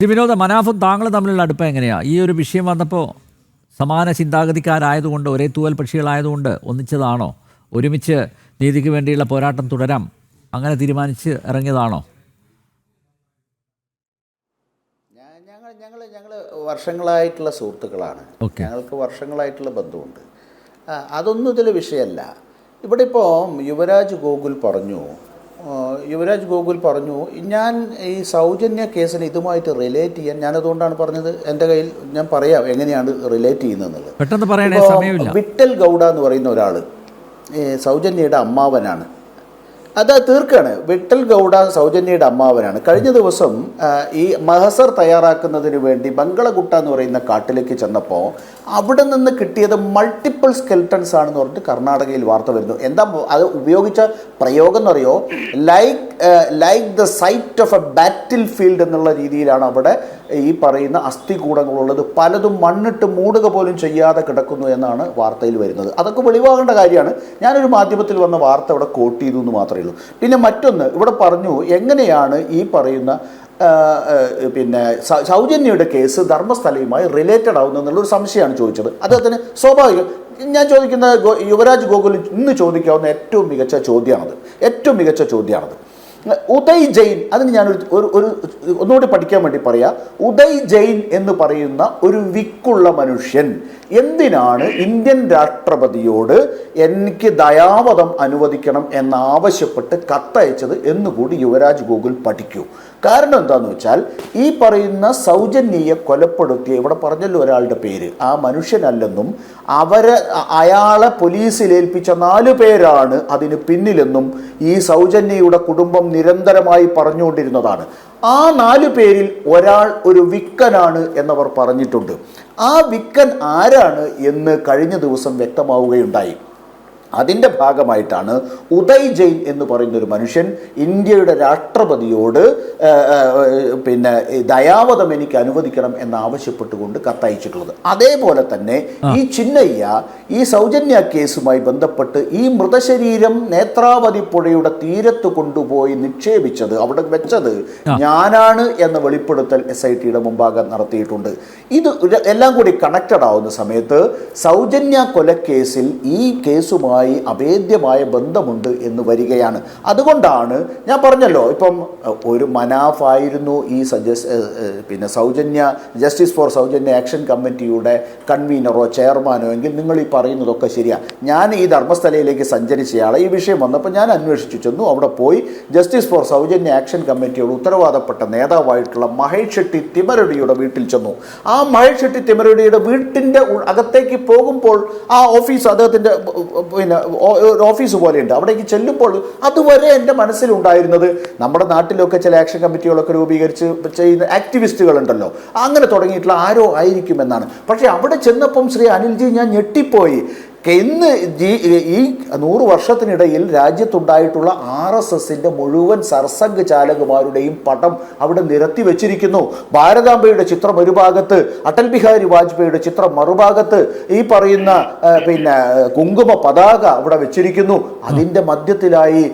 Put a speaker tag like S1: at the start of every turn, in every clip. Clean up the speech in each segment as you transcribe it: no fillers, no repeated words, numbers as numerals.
S1: വിനോദ, മനാഫും താങ്കളും തമ്മിലുള്ള അടുപ്പം എങ്ങനെയാണ്? ഈ ഒരു വിഷയം വന്നപ്പോൾ സമാന ചിന്താഗതിക്കാരായതുകൊണ്ട്, ഒരേ തൂവൽ പക്ഷികളായതുകൊണ്ട് ഒന്നിച്ചതാണോ? ഒരുമിച്ച് നീതിക്ക് വേണ്ടിയുള്ള പോരാട്ടം തുടരാം അങ്ങനെ തീരുമാനിച്ച് ഇറങ്ങിയതാണോ?
S2: ഞങ്ങൾ വർഷങ്ങളായിട്ടുള്ള സുഹൃത്തുക്കളാണ്. ഞങ്ങൾക്ക് വർഷങ്ങളായിട്ടുള്ള ബന്ധമുണ്ട്. അതൊന്നും ഇതിൽ വിഷയമല്ല. ഇവിടെ ഇപ്പോൾ യുവരാജ് ഗോകുൽ പറഞ്ഞു ഞാൻ ഈ സൗജന്യ കേസിന് ഇതുമായിട്ട് റിലേറ്റ് ചെയ്യാൻ. ഞാനതുകൊണ്ടാണ് പറഞ്ഞത്, എൻ്റെ കയ്യിൽ ഞാൻ പറയാം എങ്ങനെയാണ് റിലേറ്റ് ചെയ്യുന്നത്.
S1: പെട്ടെന്ന് പറയണേ, സമയമില്ല.
S2: വിട്ടൽ ഗൗഡ എന്ന് പറയുന്ന ഒരാൾ സൗജന്യയുടെ അമ്മാവനാണ്. അത് തീർക്കാണ്. വിട്ടൽ ഗൗഡ സൗജന്യയുടെ അമ്മാവനാണ്. കഴിഞ്ഞ ദിവസം ഈ മഹസർ തയ്യാറാക്കുന്നതിന് വേണ്ടി ബംഗളഗുട്ട എന്ന് പറയുന്ന കാട്ടിലേക്ക് ചെന്നപ്പോൾ അവിടെ നിന്ന് കിട്ടിയത് മൾട്ടിപ്പിൾ സ്കെൽട്ടൺസ് ആണെന്ന് പറഞ്ഞിട്ട് കർണാടകയിൽ വാർത്ത വരുന്നു. എന്താ അത് ഉപയോഗിച്ച പ്രയോഗം എന്ന് പറയുമോ? Like the sight of a battlefield എന്നുള്ള രീതിയിലാണ് അവിടെ ഈ പറയുന്ന അസ്ഥികൂടങ്ങളുള്ളത്. പലതും മണ്ണിട്ട് മൂടുക പോലും ചെയ്യാതെ കിടക്കുന്നു എന്നാണ് വാർത്തയിൽ വരുന്നത്. അതൊക്കെ വെളിവാകേണ്ട കാര്യമാണ്. ഞാനൊരു മാധ്യമത്തിൽ വന്ന വാർത്ത ഇവിടെ കോട്ട് ചെയ്തു എന്ന് മാത്രമേ ഉള്ളൂ. പിന്നെ മറ്റൊന്ന് ഇവിടെ പറഞ്ഞു, എങ്ങനെയാണ് ഈ പറയുന്ന പിന്നെ സൗജന്യയുടെ കേസ് ധർമ്മസ്ഥലയുമായി റിലേറ്റഡ് ആവുന്നു എന്നുള്ളൊരു സംശയമാണ് ചോദിച്ചത്. അദ്ദേഹത്തിന് സ്വാഭാവികം. ഞാൻ ചോദിക്കുന്ന യുവരാജ് ഗോകുൽ ഇന്ന് ചോദിക്കാവുന്ന ഏറ്റവും മികച്ച ചോദ്യമാണത്. ഉദയ് ജെയിൻ, അതിന് ഞാനൊരു ഒന്നുകൂടി പഠിക്കാൻ വേണ്ടി പറയാം. ഉദയ് ജെയിൻ എന്ന് പറയുന്ന ഒരു വിക്കുള്ള മനുഷ്യൻ എന്തിനാണ് ഇന്ത്യൻ രാഷ്ട്രപതിയോട് എനിക്ക് ദയാവധം അനുവദിക്കണം എന്നാവശ്യപ്പെട്ട് കത്തയച്ചത് എന്നുകൂടി യുവരാജ് ഗോകുൽ പഠിക്കൂ. കാരണം എന്താണെന്ന് വെച്ചാൽ, ഈ പറയുന്ന സൗജന്യയെ കൊലപ്പെടുത്തിയ, ഇവിടെ പറഞ്ഞല്ലോ ഒരാളുടെ പേര്, ആ മനുഷ്യനല്ലെന്നും അയാളെ പോലീസിൽ ഏൽപ്പിച്ച 4 പേരാണ് അതിന് പിന്നിലെന്നും ഈ സൗജന്യയുടെ കുടുംബം നിരന്തരമായി പറഞ്ഞുകൊണ്ടിരുന്നതാണ്. ആ 4 പേരിൽ ഒരാൾ ഒരു വിക്കനാണ് എന്നവർ പറഞ്ഞിട്ടുണ്ട്. ആ വിക്കൻ ആരാണ് എന്ന് കഴിഞ്ഞ ദിവസം വ്യക്തമാവുകയുണ്ടായി. അതിൻ്റെ ഭാഗമായിട്ടാണ് ഉദയ് ജെയിൻ എന്ന് പറയുന്നൊരു മനുഷ്യൻ ഇന്ത്യയുടെ രാഷ്ട്രപതിയോട് പിന്നെ ദയാവധം എനിക്ക് അനുവദിക്കണം എന്നാവശ്യപ്പെട്ടുകൊണ്ട് കത്തയച്ചിട്ടുള്ളത്. അതേപോലെ തന്നെ ഈ ചിന്നയ്യ ഈ സൗജന്യ കേസുമായി ബന്ധപ്പെട്ട് ഈ മൃതശരീരം നേത്രാവതി പുഴയുടെ തീരത്ത് കൊണ്ടുപോയി നിക്ഷേപിച്ചത്, അവിടെ വെച്ചത് ഞാനാണ് എന്ന വെളിപ്പെടുത്തൽ SITയുടെ മുമ്പാകെ നടത്തിയിട്ടുണ്ട്. ഇത് എല്ലാം കൂടി കണക്റ്റഡ് ആവുന്ന സമയത്ത് സൗജന്യ കൊലക്കേസിൽ ഈ കേസുമായി അഭേദ്യമായ ബന്ധമുണ്ട് എന്ന് വരികയാണ്. അതുകൊണ്ടാണ് ഞാൻ പറഞ്ഞല്ലോ, ഇപ്പം ഒരു മനാഫായിരുന്നു ഈ പിന്നെ സൗജന്യ ജസ്റ്റിസ് ഫോർ സൗജന്യ ആക്ഷൻ കമ്മിറ്റിയുടെ കൺവീനറോ ചെയർമാനോ എങ്കിൽ നിങ്ങൾ ഈ പറയുന്നതൊക്കെ ശരിയാണ്. ഞാൻ ഈ ധർമ്മസ്ഥലയിലേക്ക് സഞ്ചരിച്ചയാളെ ഈ വിഷയം വന്നപ്പോൾ ഞാൻ അന്വേഷിച്ചു ചെന്നു. അവിടെ പോയി ജസ്റ്റിസ് ഫോർ സൗജന്യ ആക്ഷൻ കമ്മിറ്റിയോട് ഉത്തരവാദപ്പെട്ട നേതാവായിട്ടുള്ള മഹേഷ് ഷെട്ടി തിമരടിയുടെ വീട്ടിൽ ചെന്നു. ആ മഹേഷ് ഷെട്ടി തിമരടിയുടെ വീട്ടിൻ്റെ അകത്തേക്ക് പോകുമ്പോൾ ആ ഓഫീസ് അദ്ദേഹത്തിൻ്റെ പിന്നെ ഒരു ഓഫീസ് പോലെയുണ്ട്. അവിടേക്ക് ചെല്ലുമ്പോൾ അതുവരെ എൻ്റെ മനസ്സിലുണ്ടായിരുന്നത്, നമ്മുടെ നാട്ടിലൊക്കെ ചില ആക്ഷൻ കമ്മിറ്റികളൊക്കെ രൂപീകരിച്ച് ചെയ്യുന്ന ആക്ടിവിസ്റ്റുകളുണ്ടല്ലോ, അങ്ങനെ തുടങ്ങിയിട്ടുള്ള ആരോ ആയിരിക്കുമെന്നാണ്. പക്ഷേ അവിടെ ചെന്നപ്പം ശ്രീ അനിൽജി, ഞാൻ ഞെട്ടിപ്പോയി. ഇന്ന് ഈ 100 വർഷത്തിനിടയിൽ രാജ്യത്തുണ്ടായിട്ടുള്ള RSSന്റെ മുഴുവൻ സർസംഘ് ചാലകന്മാരുടെയും പടം അവിടെ നിരത്തി വെച്ചിരിക്കുന്നു. ഭാരതാംബയുടെ ചിത്രം ഒരു ഭാഗത്ത്, അടൽ ബിഹാരി വാജ്പേയിയുടെ ചിത്രം മറുഭാഗത്ത്, ഈ പറയുന്ന പിന്നെ കുങ്കുമ പതാക അവിടെ വെച്ചിരിക്കുന്നു. അതിൻ്റെ മധ്യത്തിലായി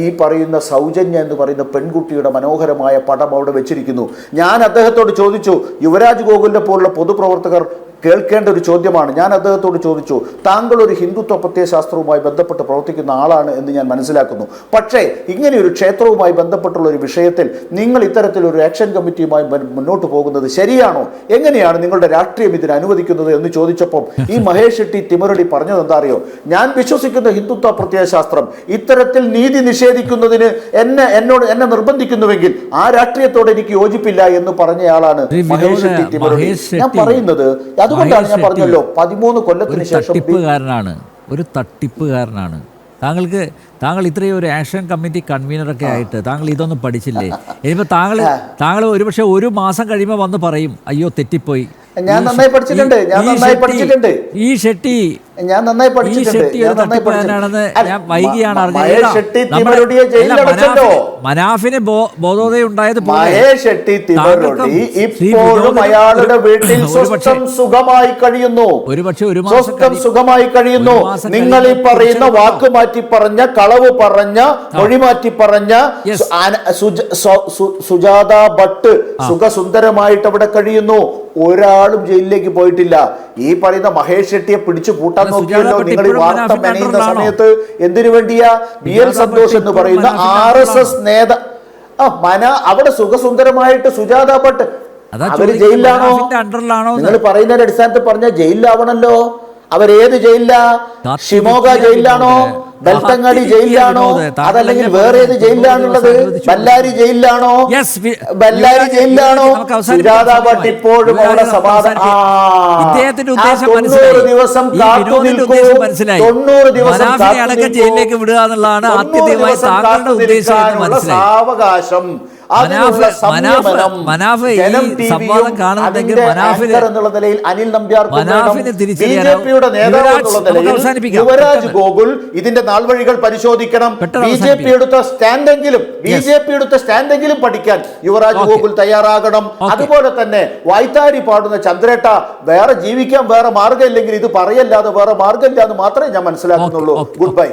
S2: ഈ പറയുന്ന സൗജന്യ എന്ന് പറയുന്ന പെൺകുട്ടിയുടെ മനോഹരമായ പടം അവിടെ വെച്ചിരിക്കുന്നു. ഞാൻ അദ്ദേഹത്തോട് ചോദിച്ചു, യുവരാജ് ഗോകുലിനെ പോലുള്ള പൊതുപ്രവർത്തകർ കേൾക്കേണ്ട ഒരു ചോദ്യമാണ്. ഞാൻ അദ്ദേഹത്തോട് ചോദിച്ചു, താങ്കൾ ഒരു ഹിന്ദുത്വ പ്രത്യയശാസ്ത്രവുമായി ബന്ധപ്പെട്ട് പ്രവർത്തിക്കുന്ന ആളാണ് എന്ന് ഞാൻ മനസ്സിലാക്കുന്നു. പക്ഷേ ഇങ്ങനെയൊരു ക്ഷേത്രവുമായി ബന്ധപ്പെട്ടുള്ള ഒരു വിഷയത്തിൽ നിങ്ങൾ ഇത്തരത്തിലൊരു ആക്ഷൻ കമ്മിറ്റിയുമായി മുന്നോട്ട് പോകുന്നത് ശരിയാണോ? എങ്ങനെയാണ് നിങ്ങളുടെ രാഷ്ട്രീയം ഇതിന് അനുവദിക്കുന്നത് എന്ന് ചോദിച്ചപ്പോൾ ഈ മഹേഷ് ഷെട്ടി തിമരടി പറഞ്ഞത് എന്താ അറിയോ? ഞാൻ വിശ്വസിക്കുന്ന ഹിന്ദുത്വ പ്രത്യയശാസ്ത്രം ഇത്തരത്തിൽ നീതി നിഷേധിക്കുന്നതിന് എന്നെ നിർബന്ധിക്കുന്നുവെങ്കിൽ ആ രാഷ്ട്രീയത്തോട് എനിക്ക് യോജിപ്പില്ല എന്ന് പറഞ്ഞയാളാണ് മഹേഷ് ഷെട്ടി തിമരടി. ഞാൻ പറയുന്നത് അതുകൊണ്ടാണ് ഞാൻ പറഞ്ഞല്ലോ, 13 കൊല്ലത്തിന് ശേഷം
S1: ഒരു തട്ടിപ്പുകാരനാണ്. താങ്കൾ ഇത്രയും ഒരു ആക്ഷൻ കമ്മിറ്റി കൺവീനറൊക്കെ ആയിട്ട് താങ്കൾ ഇതൊന്നും പഠിച്ചില്ലേ? ഇനിയിപ്പോൾ താങ്കൾ ഒരുപക്ഷെ 1 മാസം കഴിയുമ്പോൾ വന്ന് പറയും, അയ്യോ തെറ്റിപ്പോയി,
S2: ഞാൻ നന്നായി പഠിച്ചിട്ടുണ്ട്.
S1: ഈ ഷെട്ടി
S2: ഞാൻ നന്നായി പഠിച്ചിട്ടുണ്ട്.
S1: ഞാൻ വൈകിയാണ്
S2: മഹേഷ് ഷെട്ടി തിമരുടിയെ ജയിലിലടച്ചല്ലോ.
S1: മനാഫിന് ബോധോദയം ഉണ്ടായത്
S2: മഹേഷ് ഷെട്ടി തിമരുടി ഇപ്പോഴും അയാളുടെ വീട്ടിൽ സ്വസ്ഥം സുഖമായി കഴിയുന്നു. സ്വസ്ഥം സുഖമായി കഴിയുന്നു. നിങ്ങൾ ഈ പറയുന്ന വാക്ക് മാറ്റി പറഞ്ഞ, കളവ് പറഞ്ഞ, മൊഴി മാറ്റി പറഞ്ഞ സുജാത ഭട്ട് സുഖസുന്ദരമായിട്ട് അവിടെ കഴിയുന്നു. ഒരാളും ജയിലിലേക്ക് പോയിട്ടില്ല. ഈ പറയുന്ന മഹേഷ് ഷെട്ടിയെ പിടിച്ചു പൂട്ടാൻ നോക്കിയല്ലോ നിങ്ങൾ ഈ വാർത്ത മെനയുന്ന സമയത്ത്. എന്തിനു വേണ്ടിയാ? BL സന്തോഷ് എന്ന് പറയുന്ന RSS അവിടെ സുഖസുന്ദരമായിട്ട് സുജാത ഭട്ട് അവര് ജയിലിലാണോ? നിങ്ങൾ പറയുന്നതിന്റെ അടിസ്ഥാനത്തിൽ പറഞ്ഞ ജയിലിലാവണല്ലോ. അവരേത് ജയിലിലാ? ഷിമോഗ ജയിലിലാണോ? ബെൽത്തങ്ങാടി ജയിലിലാണോ? അതല്ലെങ്കിൽ വേറെ ഏത് ജയിലിലാണുള്ളത്? ബല്ലാരി ജയിലിലാണോ? ബല്ലാരി ജയിലിലാണോ? സുജാത ഭട്ട് ഇപ്പോഴും അവിടെ സമാധാനം. 90 ദിവസം കാത്തു നിൽക്കൂ. 90 ദിവസം
S1: ജയിലിലേക്ക് വിടുക എന്നുള്ളതാണ് ആദ്യമായി താങ്കളുടെ ഉദ്ദേശം.
S2: സാവകാശം
S1: മനാഫ് ഈ സംവാദം കാണുന്നുണ്ടെങ്കിൽ
S2: എന്നുള്ള നിലയിൽ അനിൽ നമ്പ്യാർ,
S1: ബിജെപിയുടെ
S2: നേതാവ് എന്നുള്ള നിലയിൽ യുവരാജ് ഗോകുൽ ഇതിന്റെ നാൾവഴികൾ പരിശോധിക്കണം. ബിജെപി എടുത്ത സ്റ്റാൻഡെങ്കിലും പഠിക്കാൻ യുവരാജ് ഗോകുൽ തയ്യാറാകണം. അതുപോലെ തന്നെ വായ്ത്താരി പാടുന്ന ചന്ദ്രേട്ട, വേറെ ജീവിക്കാൻ വേറെ മാർഗ്ഗമില്ലെങ്കിൽ ഇത് പറയല്ലാതെ വേറെ മാർഗ്ഗമില്ല എന്ന് മാത്രമേ ഞാൻ മനസ്സിലാക്കുന്നുള്ളൂ. Good bye.